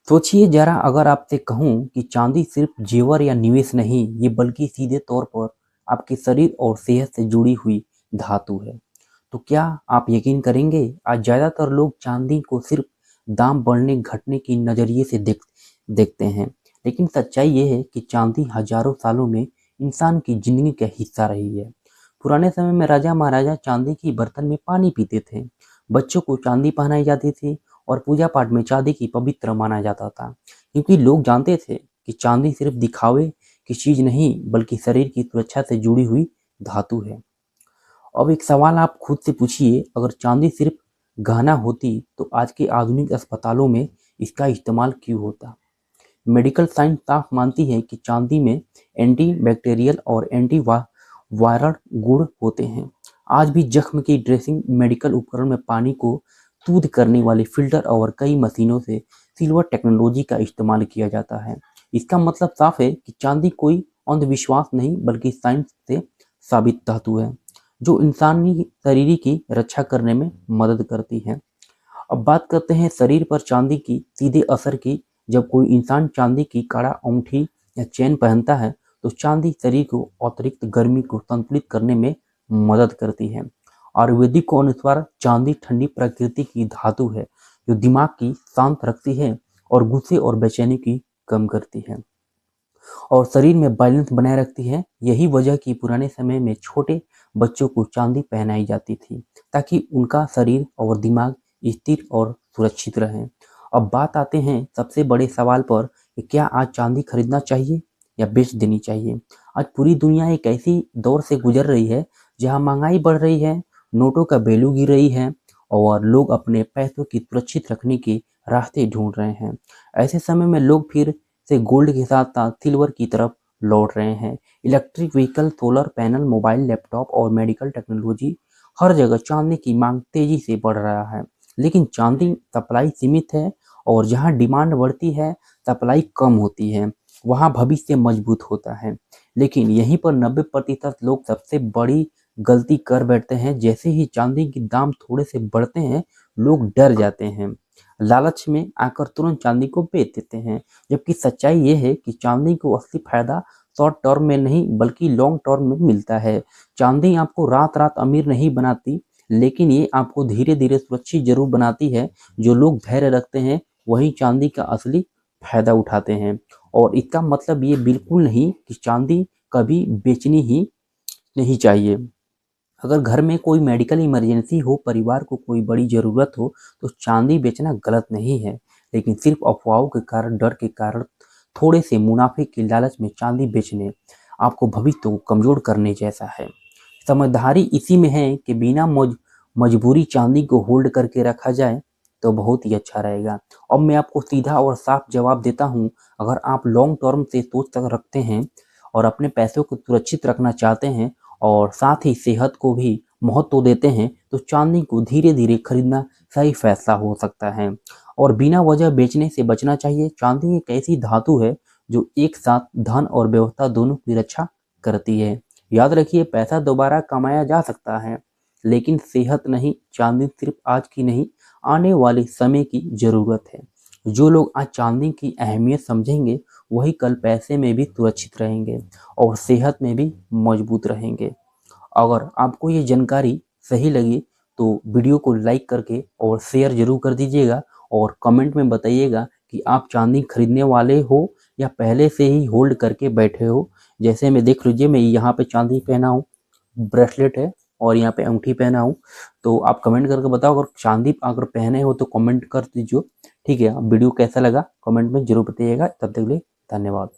सोचिए जरा, अगर आपसे कहूँ कि चांदी सिर्फ जेवर या निवेश नहीं, ये बल्कि सीधे तौर पर आपके शरीर और सेहत से जुड़ी हुई धातु है, तो क्या आप यकीन करेंगे? आज ज़्यादातर लोग चांदी को सिर्फ दाम बढ़ने घटने की नज़रिए से देखते हैं, लेकिन सच्चाई ये है कि चांदी हजारों सालों में इंसान की जिंदगी का हिस्सा रही है। पुराने समय में राजा महाराजा चांदी की बर्तन में पानी पीते थे, बच्चों को चांदी पहनाई जाती थी और पूजा पाठ में चांदी की पवित्र माना जाता था, क्योंकि लोग जानते थे कि चांदी सिर्फ दिखावे की चीज नहीं बल्कि शरीर की सुरक्षा से जुड़ी हुई धातु है। अब एक सवाल आप खुद से पूछिए, अगर चांदी सिर्फ गहना होती तो आज के आधुनिक अस्पतालों में इसका इस्तेमाल क्यों होता? मेडिकल साइंस साफ मानती है कि चांदी में एंटी बैक्टीरियल और एंटी वायरल गुण होते हैं। आज भी जख्म की ड्रेसिंग, मेडिकल उपकरण में पानी को शुद्ध करने वाले फिल्टर और कई मशीनों से सिल्वर टेक्नोलॉजी का इस्तेमाल किया जाता है। इसका मतलब साफ है कि चांदी कोई अंधविश्वास नहीं बल्कि साइंस से साबित धातु है, जो इंसानी शरीर की रक्षा करने में मदद करती है। अब बात करते हैं शरीर पर चांदी की सीधे असर की। जब कोई इंसान चांदी की कड़ा अंगूठी या चेन पहनता है तो चांदी शरीर को अतिरिक्त गर्मी को संतुलित करने में मदद करती है। आयुर्वेदिक को अनुसार चांदी ठंडी प्रकृति की धातु है, जो दिमाग की शांत रखती है और गुस्से और बेचैनी की कम करती है और शरीर में बैलेंस बनाए रखती है। यही वजह कि पुराने समय में छोटे बच्चों को चांदी पहनाई जाती थी, ताकि उनका शरीर और दिमाग स्थिर और सुरक्षित रहे। अब बात आते हैं सबसे बड़े सवाल पर कि क्या आज चांदी खरीदना चाहिए या बेच देनी चाहिए। आज पूरी दुनिया एक ऐसी दौर से गुजर रही है जहां महंगाई बढ़ रही है, नोटों का वैल्यू गिर रही है और लोग अपने पैसों की सुरक्षित रखने के रास्ते ढूंढ रहे हैं। ऐसे समय में लोग फिर से गोल्ड के साथ साथ सिल्वर की तरफ लौट रहे हैं। Electric vehicle, solar panel, mobile, laptop और मेडिकल टेक्नोलॉजी, हर जगह चांदी की मांग तेजी से बढ़ रहा है। लेकिन चांदी सप्लाई सीमित है और जहां डिमांड बढ़ती है सप्लाई कम होती है, वहां भविष्य मजबूत होता है। लेकिन यहीं पर 90% लोग सबसे बड़ी गलती कर बैठते हैं। जैसे ही चांदी के दाम थोड़े से बढ़ते हैं, लोग डर जाते हैं, लालच में आकर तुरंत चांदी को बेच देते हैं। जबकि सच्चाई ये है कि चांदी को असली फायदा शॉर्ट टर्म में नहीं बल्कि लॉन्ग टर्म में मिलता है। चांदी आपको रात रात अमीर नहीं बनाती, लेकिन ये आपको धीरे धीरे सुरक्षित जरूर बनाती है। जो लोग धैर्य रखते हैं वही चांदी का असली फायदा उठाते हैं। और इसका मतलब ये बिल्कुल नहीं कि चांदी कभी बेचनी ही नहीं चाहिए। अगर घर में कोई मेडिकल इमरजेंसी हो, परिवार को कोई बड़ी ज़रूरत हो, तो चांदी बेचना गलत नहीं है। लेकिन सिर्फ अफवाहों के कारण, डर के कारण, थोड़े से मुनाफे के लालच में चांदी बेचने आपको भविष्य को कमज़ोर करने जैसा है। समझदारी इसी में है कि बिना मजबूरी चांदी को होल्ड करके रखा जाए तो बहुत ही अच्छा रहेगा। अब मैं आपको सीधा और साफ जवाब देता हूँ, अगर आप लॉन्ग टर्म से सोच तक रखते हैं और अपने पैसों को सुरक्षित रखना चाहते हैं और साथ ही सेहत को भी महत्व देते हैं, तो चांदी को धीरे धीरे खरीदना सही फैसला हो सकता है और बिना वजह बेचने से बचना चाहिए। चांदी एक ऐसी धातु है जो एक साथ धन और व्यवस्था दोनों की रक्षा करती है। याद रखिए, पैसा दोबारा कमाया जा सकता है, लेकिन सेहत नहीं। चांदी सिर्फ आज की नहीं, आने वाले समय की जरूरत है। जो लोग आज चांदी की अहमियत समझेंगे वही कल पैसे में भी सुरक्षित रहेंगे और सेहत में भी मजबूत रहेंगे। अगर आपको ये जानकारी सही लगी तो वीडियो को लाइक करके और शेयर जरूर कर दीजिएगा और कमेंट में बताइएगा कि आप चांदी खरीदने वाले हो या पहले से ही होल्ड करके बैठे हो। जैसे मैं देख लीजिए, मैं यहाँ पे चांदी पहना हूँ, ब्रेसलेट है और यहाँ पे अंगूठी पहना हूँ। तो आप कमेंट करके बताओ, अगर चांदी अगर पहने हो तो कमेंट कर दीजिए। ठीक है, वीडियो कैसा लगा कमेंट में जरूर बताइएगा। तब तक के लिए धन्यवाद।